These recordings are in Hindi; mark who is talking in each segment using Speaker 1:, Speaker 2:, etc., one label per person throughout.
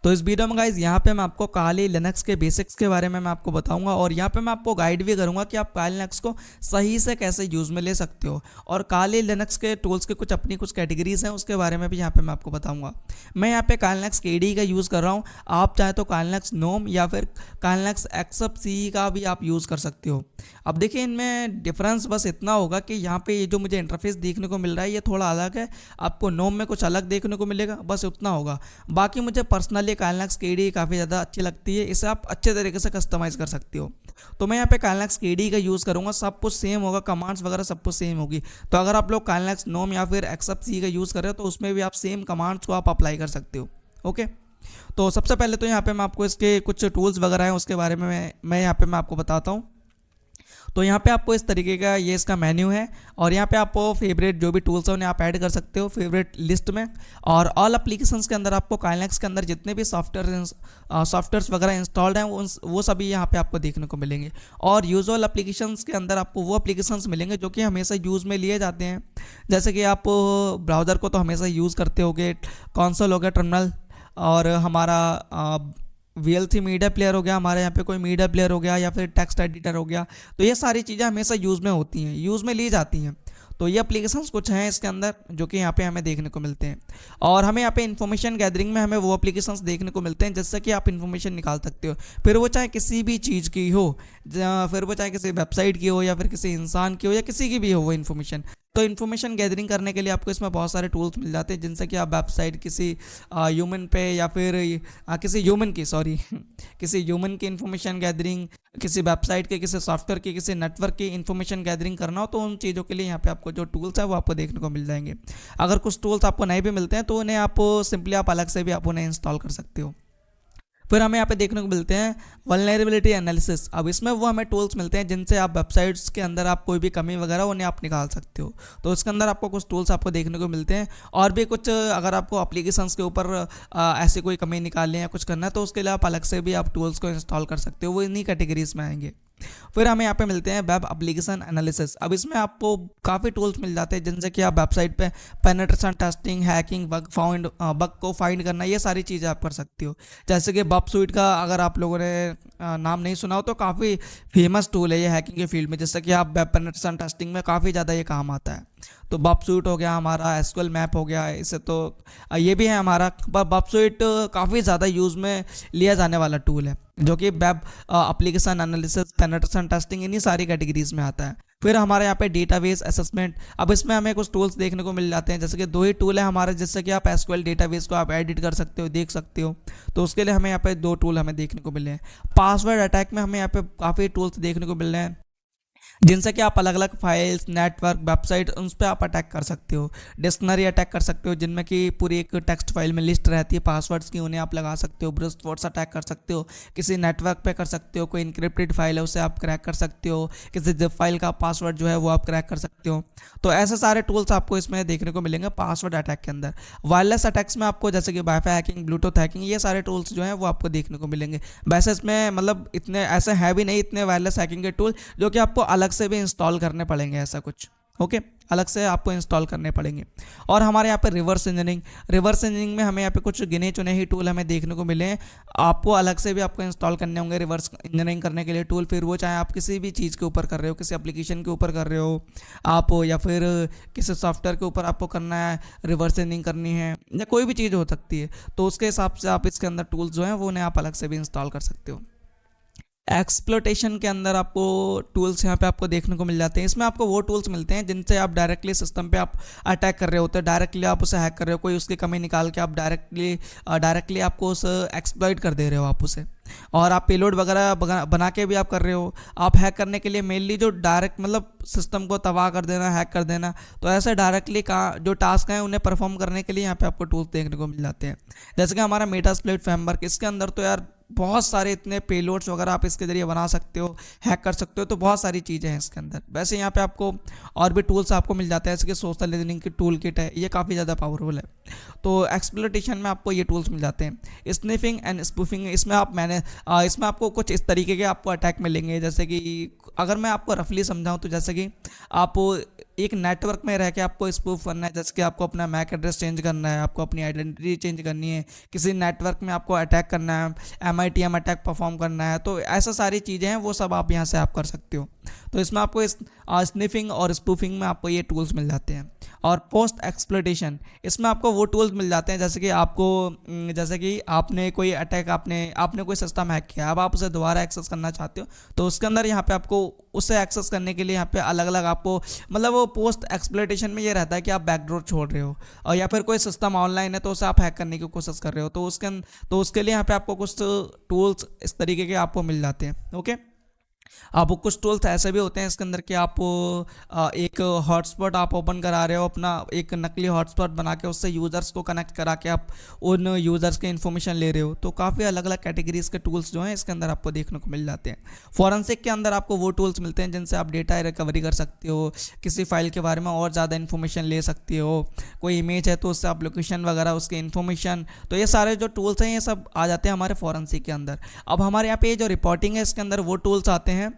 Speaker 1: तो इस वीडियो में गाइज यहाँ पे मैं आपको काली लिनक्स के बेसिक्स के बारे में मैं आपको बताऊंगा और यहाँ पे मैं आपको गाइड भी करूंगा कि आप काली लिनक्स को सही से कैसे यूज़ में ले सकते हो। और काली लिनक्स के टूल्स के कुछ कैटेगरीज हैं, उसके बारे में भी यहाँ पे मैं आपको बताऊंगा। मैं यहाँ पे काली लिनक्स KDE का यूज़ कर रहा हूँ। आप चाहे तो काली लिनक्स नोम या फिर काली लिनक्स XFCE का भी आप यूज़ कर सकते हो। अब देखिए इनमें डिफरेंस बस इतना होगा कि यहाँ पे ये जो मुझे इंटरफेस देखने को मिल रहा है ये थोड़ा अलग है, आपको नोम में कुछ अलग देखने को मिलेगा, बस उतना होगा। बाकी मुझे पर्सनली काली लिनक्स KDE काफ़ी ज़्यादा अच्छी लगती है, इसे आप अच्छे तरीके से कस्टमाइज़ कर सकते हो। तो मैं यहाँ पे काली लिनक्स KDE का यूज़ करूँगा, सब कुछ सेम होगा, कमांड्स वगैरह सब कुछ सेम होगी। तो अगर आप लोग काली लिनक्स नोम या फिर XFCE का यूज़ कर रहे हो तो उसमें भी आप सेम कमांड्स को आप अप्लाई कर सकते हो। ओके, तो सबसे पहले तो यहाँ पे मैं आपको इसके कुछ टूल्स वगैरह हैं उसके बारे में मैं यहाँ पे मैं आपको बताता हूँ। तो यहाँ पे आपको इस तरीके का ये इसका मेन्यू है और यहाँ पे आपको फेवरेट जो भी टूल्स हैं उन्हें आप ऐड कर सकते हो फेवरेट लिस्ट में। और ऑल एप्लीकेशंस के अंदर आपको काली लिनक्स के अंदर जितने भी सॉफ्टवेयर्स वगैरह इंस्टॉल्ड हैं वो सभी यहाँ पे आपको देखने को मिलेंगे। और यूजुअल एप्लीकेशंस के अंदर आपको वो एप्लीकेशंस मिलेंगे जो कि हमेशा यूज़ में लिए जाते हैं। जैसे कि आप ब्राउज़र को तो हमेशा यूज़ करते होगे, कंसोल हो गया, टर्मिनल, और हमारा VLC मीडिया प्लेयर हो गया, हमारे यहाँ पे कोई मीडिया प्लेयर हो गया या फिर टेक्स्ट एडिटर हो गया। तो ये सारी चीज़ें हमेशा यूज़ में होती हैं, यूज़ में ली जाती हैं। तो ये एप्लीकेशंस कुछ हैं इसके अंदर जो कि यहाँ पे हमें देखने को मिलते हैं। और हमें यहाँ पे इन्फॉर्मेशन गैदरिंग में हमें वो एप्लीकेशंस देखने को मिलते हैं जिससे कि आप इन्फॉर्मेशन निकाल सकते हो, फिर वो चाहे किसी भी चीज़ की हो, फिर वो चाहे किसी वेबसाइट की हो या फिर किसी इंसान की हो या किसी की भी हो वो इन्फॉर्मेशन। तो इन्फॉर्मेशन गैदरिंग करने के लिए आपको इसमें बहुत सारे टूल्स मिल जाते हैं जिनसे कि आप वेबसाइट किसी ह्यूमन पे या फिर किसी ह्यूमन की इन्फॉर्मेशन गैदरिंग, किसी वेबसाइट के, किसी सॉफ्टवेयर की, किसी नेटवर्क की इन्फॉर्मेशन गैदरिंग करना हो तो उन चीज़ों के लिए यहाँ पे आपको जो टूल्स है वो आपको देखने को मिल जाएंगे। अगर कुछ टूल्स आपको नहीं भी मिलते हैं तो उन्हें आप सिंपली आप अलग से भी आप उन्हें इंस्टॉल कर सकते हो। फिर हमें यहाँ पे देखने को मिलते हैं वल्नरेबिलिटी एनालिसिस। अब इसमें वो हमें टूल्स मिलते हैं जिनसे आप वेबसाइट्स के अंदर आप कोई भी कमी वगैरह उन्हें आप निकाल सकते हो। तो इसके अंदर आपको कुछ टूल्स आपको देखने को मिलते हैं और भी कुछ अगर आपको एप्लीकेशंस के ऊपर ऐसी कोई कमी निकालनी है या कुछ करना है तो उसके लिए आप अलग से भी आप टूल्स को इंस्टॉल कर सकते हो, वो इन्हीं कैटेगरीज में आएंगे। फिर हमें यहाँ पे मिलते हैं वेब एप्लीकेशन एनालिसिस। अब इसमें आपको काफ़ी टूल्स मिल जाते हैं जिनसे कि आप वेबसाइट पे पेनिट्रेशन टेस्टिंग, हैकिंग, बग को फाइंड करना, ये सारी चीज़ें आप कर सकते हो। जैसे कि बब स्वीट का अगर आप लोगों ने नाम नहीं सुना हो तो काफ़ी फेमस टूल है ये हैकिंग के फील्ड में, जिससे कि आप वेब पेनिट्रेशन टेस्टिंग में काफ़ी ज़्यादा ये काम आता है। तो बब स्वीट हो गया, हमारा SQL मैप हो गया, इससे तो ये भी है हमारा। बब स्वीट काफ़ी ज़्यादा यूज़ में लिया जाने वाला टूल है जो कि web application analysis, penetration testing, इन्हीं सारी कैटेगरीज में आता है। फिर हमारे यहाँ पे डेटाबेस असेसमेंट। अब इसमें हमें कुछ टूल्स देखने को मिल जाते हैं, जैसे कि 2 ही टूल है हमारे जिससे कि आप SQL डेटाबेस को आप एडिट कर सकते हो, देख सकते हो। तो उसके लिए हमें यहाँ पे 2 टूल हमें देखने को मिले हैं। पासवर्ड अटैक में हमें यहाँ पे काफ़ी टूल्स देखने को मिल रहे हैं जिनसे कि आप अलग अलग फाइल्स, नेटवर्क, वेबसाइट, उन पर आप अटैक कर सकते हो। डिक्शनरी अटैक कर सकते हो जिनमें कि पूरी एक टेक्स्ट फाइल में लिस्ट रहती है पासवर्ड्स की, उन्हें आप लगा सकते हो। ब्रूट फोर्स अटैक कर सकते हो, किसी नेटवर्क पे कर सकते हो, कोई इनक्रिप्टेड फाइल है उसे आप क्रैक कर सकते हो, किसी जिप फाइल का पासवर्ड जो है वो आप क्रैक कर सकते हो। तो ऐसे सारे टूल्स आपको इसमें देखने को मिलेंगे पासवर्ड अटैक के अंदर। वायरलेस अटैक्स में आपको जैसे कि वाईफाई हैकिंग, ब्लूटूथ हैकिंग, ये सारे टूल्स जो हैं वो आपको देखने को मिलेंगे। वैसे इसमें मतलब इतने ऐसे है भी नहीं इतने वायरलेस हैकिंग के टूल जो कि आपको अलग से भी इंस्टॉल करने पड़ेंगे, ऐसा कुछ। ओके, अलग से आपको इंस्टॉल करने पड़ेंगे। और हमारे यहाँ पे रिवर्स इंजीनियरिंग में हमें यहाँ पे कुछ गिने चुने ही टूल हमें देखने को मिले हैं। आपको अलग से भी आपको इंस्टॉल करने होंगे रिवर्स इंजीनियरिंग करने के लिए टूल। फिर वो चाहे आप किसी भी चीज़ के ऊपर कर रहे हो, किसी एप्लीकेशन के ऊपर कर रहे हो आप, या फिर किसी सॉफ्टवेयर के ऊपर आपको करना है, रिवर्स इंजीनियरिंग करनी है, या कोई भी चीज़ हो सकती है, तो उसके हिसाब से आप इसके अंदर टूल्स जो हैं वो उन्हें आप अलग से भी इंस्टॉल कर सकते हो। एक्सप्लोटेशन के अंदर आपको टूल्स यहाँ पे आपको देखने को मिल जाते हैं। इसमें आपको वो टूल्स मिलते हैं जिनसे आप डायरेक्टली सिस्टम पे आप अटैक कर रहे होते हैं, डायरेक्टली आप उसे हैक कर रहे हो, कोई उसकी कमी निकाल के आप डायरेक्टली आपको उसे एक्सप्लॉइट कर दे रहे हो आप उसे। और आप पेलोड वगैरह बना के भी आप कर रहे हो। आप हैक करने के लिए मेनली जो डायरेक्ट मतलब सिस्टम को तबाह कर देना, हैक कर देना, तो ऐसे डायरेक्टली का जो टास्क हैं उन्हें परफॉर्म करने के लिए यहाँ पे आपको टूल्स देखने को मिल जाते हैं। जैसे कि हमारा मेटास्प्लॉइट फ्रेमवर्क, इसके अंदर तो यार बहुत सारे इतने पेलोड्स वगैरह आप इसके जरिए बना सकते हो, हैक कर सकते हो, तो बहुत सारी चीज़ें हैं इसके अंदर। वैसे यहाँ पे आपको और भी टूल्स आपको मिल जाते हैं, जैसे कि सोशल इंजीनियरिंग की टूल किट है, ये काफ़ी ज़्यादा पावरफुल है। तो एक्सप्लोइटेशन में आपको ये टूल्स मिल जाते हैं। स्निफिंग एंड स्पूफिंग, इसमें आपको कुछ इस तरीके के आपको अटैक मिलेंगे। जैसे कि अगर मैं आपको रफली समझाऊँ तो जैसे कि आप एक नेटवर्क में रह के आपको स्पूफ करना है, जैसे कि आपको अपना मैक एड्रेस चेंज करना है, आपको अपनी आइडेंटिटी चेंज करनी है, किसी नेटवर्क में आपको अटैक करना है, MITM अटैक परफॉर्म करना है, तो ऐसा सारी चीज़ें हैं वो सब आप यहाँ से आप कर सकते हो। तो इसमें आपको इस स्निफिंग और स्पूफिंग में आपको ये टूल्स मिल जाते हैं। और पोस्ट एक्सप्लॉइटेशन, इसमें आपको वो टूल्स मिल जाते हैं जैसे कि आपको जैसे कि आपने कोई अटैक आपने कोई सिस्टम हैक किया, अब आप उसे दोबारा एक्सेस करना चाहते हो, तो उसके अंदर यहाँ पे आपको उसे एक्सेस करने के लिए यहाँ पे अलग अलग आपको मतलब वो पोस्ट एक्सप्लॉइटेशन में ये रहता है कि आप बैकडोर छोड़ रहे हो, और या फिर कोई सिस्टम ऑनलाइन है तो उसे आप हैक करने की कोशिश कर रहे हो, तो उसके लिए यहाँ पे आपको कुछ टूल्स इस तरीके के आपको मिल जाते हैं। ओके, आपको कुछ टूल्स ऐसे भी होते हैं इसके अंदर कि आप एक हॉटस्पॉट आप ओपन करा रहे हो, अपना एक नकली हॉटस्पॉट बना के उससे यूज़र्स को कनेक्ट करा के आप उन यूज़र्स के इन्फॉर्मेशन ले रहे हो। तो काफ़ी अलग अलग कैटेगरीज के टूल्स जो हैं इसके अंदर आपको देखने को मिल जाते हैं। फॉरेंसिक के अंदर आपको वो टूल्स मिलते हैं जिनसे आप डेटा रिकवरी कर सकते हो, किसी फाइल के बारे में और ज़्यादा इन्फॉर्मेशन ले सकते हो, कोई इमेज है तो उससे आप लोकेशन वगैरह उसकी इन्फॉर्मेशन, तो ये सारे जो टूल्स हैं ये सब आ जाते हैं हमारे फॉरेंसिक के अंदर। अब हमारे यहाँ पे जो रिपोर्टिंग है इसके अंदर वो टूल्स आते हैं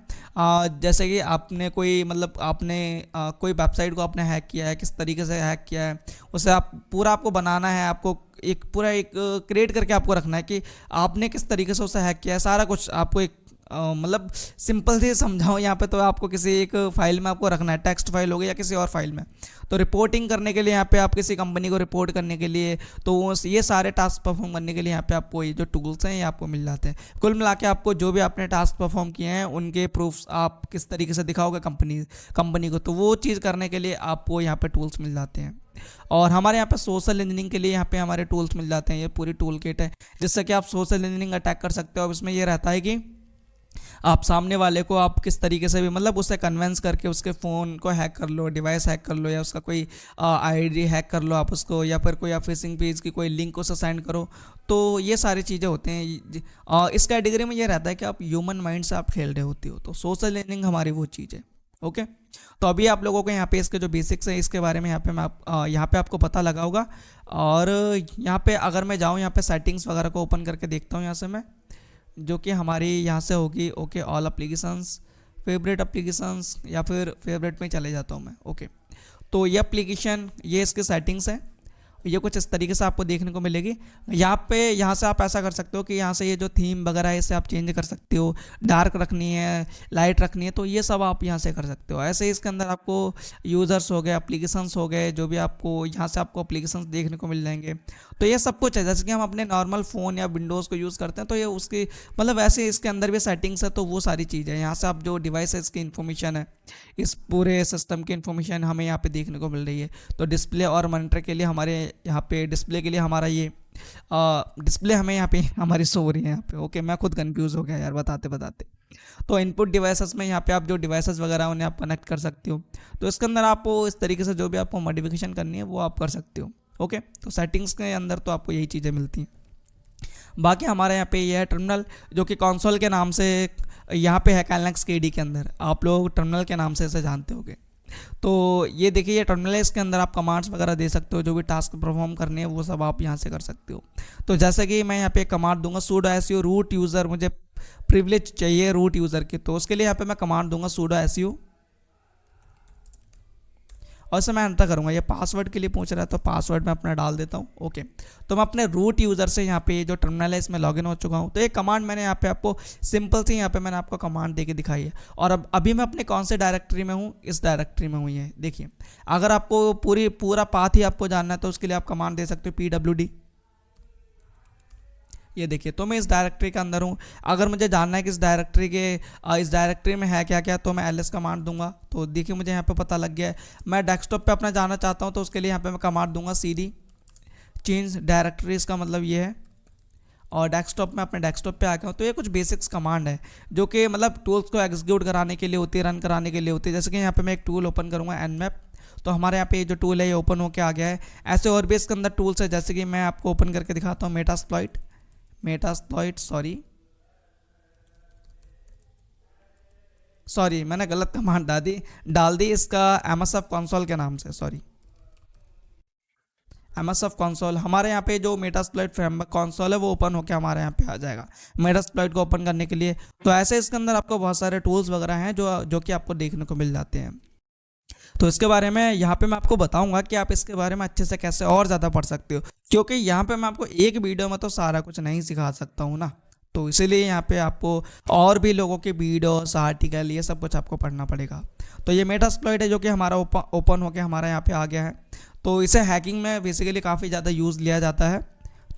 Speaker 1: जैसे कि आपने कोई मतलब आपने कोई वेबसाइट को आपने हैक किया है, किस तरीके से हैक किया है, उसे आप पूरा आपको बनाना है, आपको एक पूरा एक क्रिएट करके आपको रखना है कि आपने किस तरीके से उसे हैक किया है, सारा कुछ आपको एक मतलब सिंपल से समझाऊँ यहाँ पे तो आपको किसी एक फाइल में आपको रखना है, टेक्स्ट फाइल हो गई या किसी और फाइल में। तो रिपोर्टिंग करने के लिए यहाँ पे आप किसी कंपनी को रिपोर्ट करने के लिए, तो ये सारे टास्क परफॉर्म करने के लिए यहाँ पे आपको ये जो टूल्स हैं ये आपको मिल जाते हैं। कुल मिला के आपको जो भी आपने टास्क परफॉर्म किए हैं उनके प्रूफ्स आप किस तरीके से दिखाओगे कंपनी को, तो वो चीज़ करने के लिए आपको यहाँ पे टूल्स मिल जाते हैं। और हमारे यहाँ पे सोशल इंजीनियरिंग के लिए यहाँ पे हमारे टूल्स मिल जाते हैं, ये पूरी टूल किट है जिससे कि आप सोशल इंजीनियरिंग अटैक कर सकते हो। अब इसमें ये रहता है कि आप सामने वाले को आप किस तरीके से भी मतलब उससे कन्वेंस करके उसके फ़ोन को हैक कर लो, डिवाइस हैक कर लो, या उसका कोई आईडी हैक कर लो आप उसको, या फिर कोई आप फिशिंग पेज की कोई लिंक उसे सेंड करो। तो ये सारी चीज़ें होते हैं। इस कैटेगरी में ये रहता है कि आप ह्यूमन माइंड से आप खेल रहे होते हो, तो सोशल लर्निंग हमारी वो चीज़ है। ओके, तो अभी आप लोगों को यहाँ पे इसके जो बेसिक्स हैं इसके बारे में यहाँ पे आपको पता लगा होगा। और यहाँ पे अगर मैं जाऊँ यहाँ पे सेटिंग्स वगैरह को ओपन करके देखता हूँ यहाँ से मैं, जो कि हमारी यहाँ से होगी okay all applications, favourite applications, या फिर फेवरेट में चले जाता हूँ मैं। ओके, तो ये एप्लीकेशन ये इसके सेटिंग्स हैं, ये कुछ इस तरीके से आपको देखने को मिलेगी। यहाँ से आप ऐसा कर सकते हो कि यहाँ से ये जो थीम वगैरह है इसे आप चेंज कर सकते हो, डार्क रखनी है, लाइट रखनी है, तो ये सब आप यहाँ से कर सकते हो। ऐसे इसके अंदर आपको यूज़र्स हो गए, एप्लीकेशंस हो गए, जो भी आपको यहाँ से आपको एप्लीकेशंस देखने को मिल जाएंगे। तो ये सब कुछ है जैसे कि हम अपने नॉर्मल फ़ोन या विंडोज़ को यूज़ करते हैं, तो ये उसकी मतलब वैसे इसके अंदर भी सेटिंग्स है, तो वो सारी चीज़ें यहाँ से आप जो डिवाइसेस की इन्फॉर्मेशन है, इस पूरे सिस्टम की इन्फॉर्मेशन हमें यहाँ पे देखने को मिल रही है। तो डिस्प्ले और मॉनिटर के लिए हमारे यहाँ पे डिस्प्ले के लिए हमारा ये डिस्प्ले हमें यहाँ पे हमारी शो हो रही है यहाँ पे। ओके, मैं खुद कंफ्यूज हो गया यार बताते बताते। तो इनपुट डिवाइसेस में यहाँ पे आप जो डिवाइसेस वगैरह उन्हें आप कनेक्ट कर सकते हो, तो इसके अंदर आपको इस तरीके से जो भी आपको मॉडिफिकेशन करनी है वो आप कर सकते हो। ओके, तो सेटिंग्स के अंदर तो आपको यही चीज़ें मिलती हैं। बाकी हमारे यहाँ पे ये है टर्मिनल, जो कि कंसोल के नाम से यहाँ पे है काइनेक्स KD के अंदर, आप लोग टर्मिनल के नाम से इसे जानते होंगे। तो ये देखिए ये टर्मिनल है, इसके अंदर आप कमांड्स वगैरह दे सकते हो, जो भी टास्क परफॉर्म करने हैं वो सब आप यहाँ से कर सकते हो। तो जैसे कि मैं यहाँ पे कमांड दूंगा sudo su रूट यूज़र, मुझे प्रिविलेज चाहिए रूट यूज़र की, तो उसके लिए यहाँ पे मैं कमांड दूंगा sudo su, और इसे मैं एंटर करूँगा। ये पासवर्ड के लिए पूछ रहा है तो पासवर्ड मैं अपना डाल देता हूँ। ओके, तो मैं अपने रूट यूज़र से यहाँ पे जो टर्मिनल है इसमें लॉगिन हो चुका हूँ। तो ये कमांड मैंने यहाँ पे आपको सिंपल सी यहाँ पे मैंने आपको कमांड दे के दिखाई है। और अब अभी मैं अपने कौन से डायरेक्टरी में हूँ, इस डायरेक्टरी में हूँ। ये देखिए, अगर आपको पूरा पाथ ही आपको जानना है तो उसके लिए आप कमांड दे सकते हो pwd। ये देखिए, तो मैं इस डायरेक्टरी के अंदर हूँ। अगर मुझे जानना है कि इस डायरेक्टरी में है क्या क्या, तो मैं ls कमांड दूंगा। तो देखिए मुझे यहाँ पे पता लग गया है। मैं डेस्कटॉप पे अपना जाना चाहता हूँ तो उसके लिए यहाँ पे मैं कमांड दूंगा cd चेंज डायरेक्टरीज, का मतलब ये है। और डेस्कटॉप में अपने डेस्कटॉप पे आ गया हूँ। तो ये कुछ बेसिक्स कमांड है जो कि मतलब टूल्स को एग्जीक्यूट कराने के लिए होती है, रन कराने के लिए होती है। जैसे कि यहाँ पे मैं एक टूल ओपन करूँगा nmap, तो हमारे यहाँ पे ये जो टूल है ये ओपन होके आ गया है। ऐसे और भी इसके अंदर टूल्स है, जैसे कि मैं आपको ओपन करके दिखाता हूँ मेटास्प्लॉइट सॉरी मैंने गलत कमांड डाल दी इसका MSF कंसोल के नाम से, सॉरी MSF कंसोल। हमारे यहाँ पे जो मेटास्प्लॉइट फ्रेमवर्क कंसोल है वो ओपन होकर हमारे यहाँ पे आ जाएगा मेटास्प्लॉइट को ओपन करने के लिए। तो ऐसे इसके अंदर आपको बहुत सारे टूल्स वगैरह हैं जो कि आपको देखने को मिल जाते हैं। तो इसके बारे में यहाँ पे मैं आपको बताऊंगा कि आप इसके बारे में अच्छे से कैसे और ज़्यादा पढ़ सकते हो, क्योंकि यहाँ पे मैं आपको एक वीडियो में तो सारा कुछ नहीं सिखा सकता हूँ ना। तो इसीलिए यहाँ पे आपको और भी लोगों के वीडियोस, आर्टिकल, ये सब कुछ आपको पढ़ना पड़ेगा। तो ये मेटास्प्लॉइट है जो कि हमारा ओपन होकर हमारा यहाँ पे आ गया है। तो इसे हैकिंग में बेसिकली काफ़ी ज़्यादा यूज़ लिया जाता है।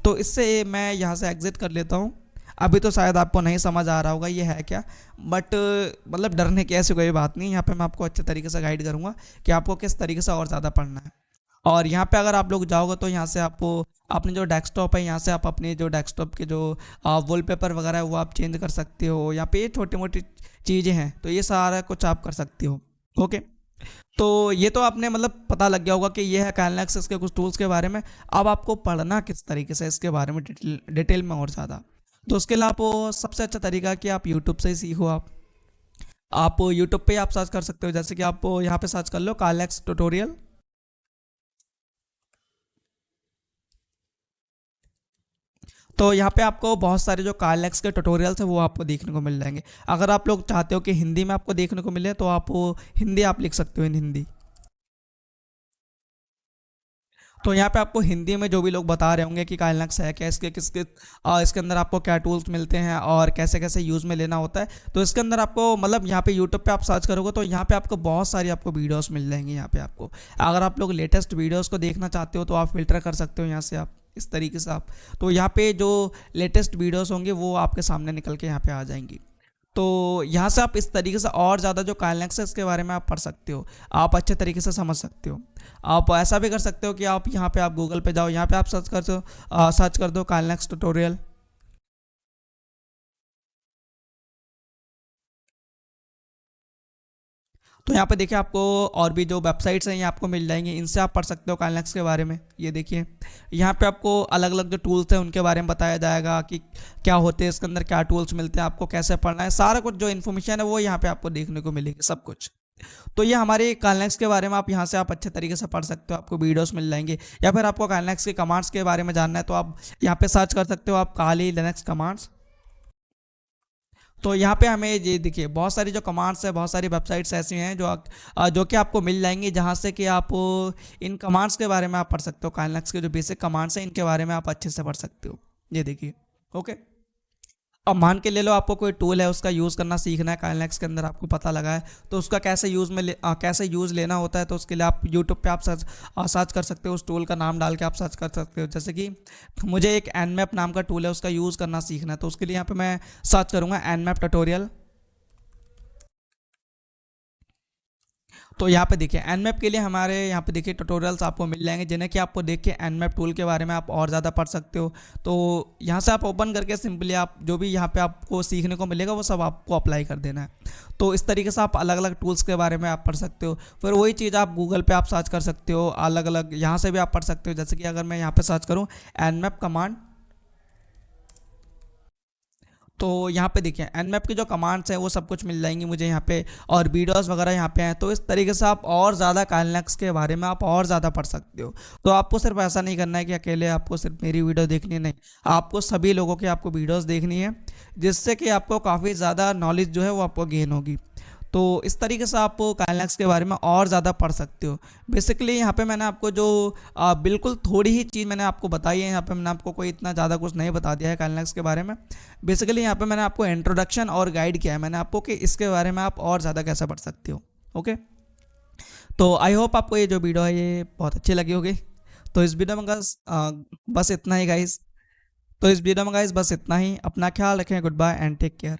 Speaker 1: तो इससे मैं यहाँ से एग्जिट कर लेता हूँ। अभी तो शायद आपको नहीं समझ आ रहा होगा ये है क्या, बट मतलब डरने की ऐसी कोई बात नहीं। यहाँ पे मैं आपको अच्छे तरीके से गाइड करूँगा कि आपको किस तरीके से और ज़्यादा पढ़ना है। और यहाँ पे अगर आप लोग जाओगे तो यहाँ से आपको अपने जो डेस्कटॉप है, यहाँ से आप अपने जो डेस्कटॉप के जो वॉलपेपर वगैरह है वो आप चेंज कर सकते हो। यहाँ पे ये छोटी मोटी चीज़ें हैं, तो ये सारा कुछ आप कर सकते हो। ओके, तो ये तो आपने मतलब पता लग गया होगा कि ये है काइनेक्स के कुछ टूल्स के बारे में। अब आपको पढ़ना किस तरीके से इसके बारे में डिटेल में और ज़्यादा, तो उसके लिए आपको सबसे अच्छा तरीका है कि आप यूट्यूब से ही सीखो। आप यूट्यूब पे आप सर्च कर सकते हो, जैसे कि आप यहाँ पे सर्च कर लो काइनेक्स ट्यूटोरियल। तो यहाँ पे आपको बहुत सारे जो काइनेक्स के ट्यूटोरियल्स हैं वो आपको देखने को मिल जाएंगे। अगर आप लोग चाहते हो कि हिंदी में आपको देखने को मिले तो आप हिंदी आप लिख सकते हो इन हिंदी। तो यहाँ पे आपको हिंदी में जो भी लोग बता रहे होंगे कि काइनेक्स है क्या, इसके किसके इसके अंदर आपको क्या टूल्स मिलते हैं और कैसे कैसे यूज़ में लेना होता है, तो इसके अंदर आपको मतलब यहाँ पे यूट्यूब पे आप सर्च करोगे तो यहाँ पे आपको बहुत सारी आपको वीडियोस मिल जाएंगी। यहाँ पे आपको अगर आप लोग लेटेस्ट वीडियोस को देखना चाहते हो तो आप फिल्टर कर सकते हो यहाँ से, आप इस तरीके से आप, तो यहाँ पे जो लेटेस्ट वीडियोस होंगे वो आपके सामने निकल के यहाँ पे आ जाएंगी। तो यहाँ से आप इस तरीके से और ज़्यादा जो काइनेक्स है इसके बारे में आप पढ़ सकते हो, आप अच्छे तरीके से समझ सकते हो। आप ऐसा भी कर सकते हो कि आप यहाँ पे आप गूगल पे जाओ, यहाँ पे आप सर्च कर दो काइनेक्स ट्यूटोरियल। तो यहाँ पे देखिए आपको और भी जो वेबसाइट्स हैं ये आपको मिल जाएंगी, इनसे आप पढ़ सकते हो काइनेक्स के बारे में। ये देखिए यहाँ पे आपको अलग अलग जो टूल्स हैं उनके बारे में बताया जाएगा कि क्या होते हैं इसके अंदर, क्या टूल्स मिलते हैं, आपको कैसे पढ़ना है, सारा कुछ जो इन्फॉर्मेशन है वो यहाँ पे आपको देखने को मिलेगी सब कुछ। तो ये हमारे काइनेक्स के बारे में आप यहाँ से आप अच्छे तरीके से पढ़ सकते हो, आपको वीडियोस मिल जाएंगे। या फिर आपको काइनेक्स के कमांड्स के बारे में जानना है तो आप यहाँ पे सर्च कर सकते हो आप काली लिनक्स कमांड्स। तो यहाँ पे हमें ये देखिए बहुत सारी जो कमांड्स है, बहुत सारी वेबसाइट्स ऐसी हैं जो कि आपको मिल जाएंगी, जहाँ से कि आप इन कमांड्स के बारे में आप पढ़ सकते हो। काइनेक्स के जो बेसिक कमांड्स हैं इनके बारे में आप अच्छे से पढ़ सकते हो। ये देखिए ओके। अब मान के ले लो आपको कोई टूल है उसका यूज़ करना सीखना है, काइनेक्स के अंदर आपको पता लगा है, तो उसका कैसे कैसे यूज़ लेना होता है, तो उसके लिए आप यूट्यूब पे आप सर्च कर सकते हो, उस टूल का नाम डाल के आप सर्च कर सकते हो। जैसे कि मुझे एक एनमैप नाम का टूल है उसका यूज़ करना सीखना है, तो उसके लिए यहाँ पे मैं सर्च करूँगा एनमैप ट्यूटोरियल। तो यहाँ पे देखिए एनमैप के लिए हमारे यहाँ पे देखिए ट्यूटोरियल्स आपको मिल जाएंगे, जिन्हें कि आपको देख के एनमैप टूल के बारे में आप और ज़्यादा पढ़ सकते हो। तो यहाँ से आप ओपन करके सिंपली आप जो भी यहाँ पे आपको सीखने को मिलेगा वो सब आपको अप्लाई कर देना है। तो इस तरीके से आप अलग अलग टूल्स के बारे में आप पढ़ सकते हो। फिर वही चीज़ आप गूगल पे आप सर्च कर सकते हो, अलग अलग यहाँ से भी आप पढ़ सकते हो। जैसे कि अगर मैं यहाँ पे सर्च करूँ एनमैप कमांड, तो यहाँ पे देखिए एनमैप की जो कमांड्स हैं वो सब कुछ मिल जाएंगी मुझे यहाँ पे, और वीडियोस वगैरह यहाँ पे हैं। तो इस तरीके से आप और ज़्यादा काइनेक्स के बारे में आप और ज़्यादा पढ़ सकते हो। तो आपको सिर्फ ऐसा नहीं करना है कि अकेले आपको सिर्फ मेरी वीडियो देखनी है, नहीं, आपको सभी लोगों की आपको वीडियोस देखनी है, जिससे कि आपको काफ़ी ज़्यादा नॉलेज जो है वो आपको गेन होगी। तो इस तरीके से आप काइनेक्स के बारे में और ज़्यादा पढ़ सकते हो। बेसिकली यहाँ पे मैंने आपको जो बिल्कुल थोड़ी ही चीज़ मैंने आपको बताई है, यहाँ पे मैंने आपको कोई इतना ज़्यादा कुछ नहीं बता दिया है काइनेक्स के बारे में। बेसिकली यहाँ पे मैंने आपको इंट्रोडक्शन और गाइड किया है मैंने आपको कि इसके बारे में आप और ज़्यादा कैसे पढ़ सकते हो। ओके, तो आई होप आपको ये जो वीडियो है ये बहुत अच्छी लगी होगी। तो इस वीडियो में बस इतना ही गाइस। तो इस वीडियो में गाइस बस इतना ही। अपना ख्याल रखें, good bye and take care.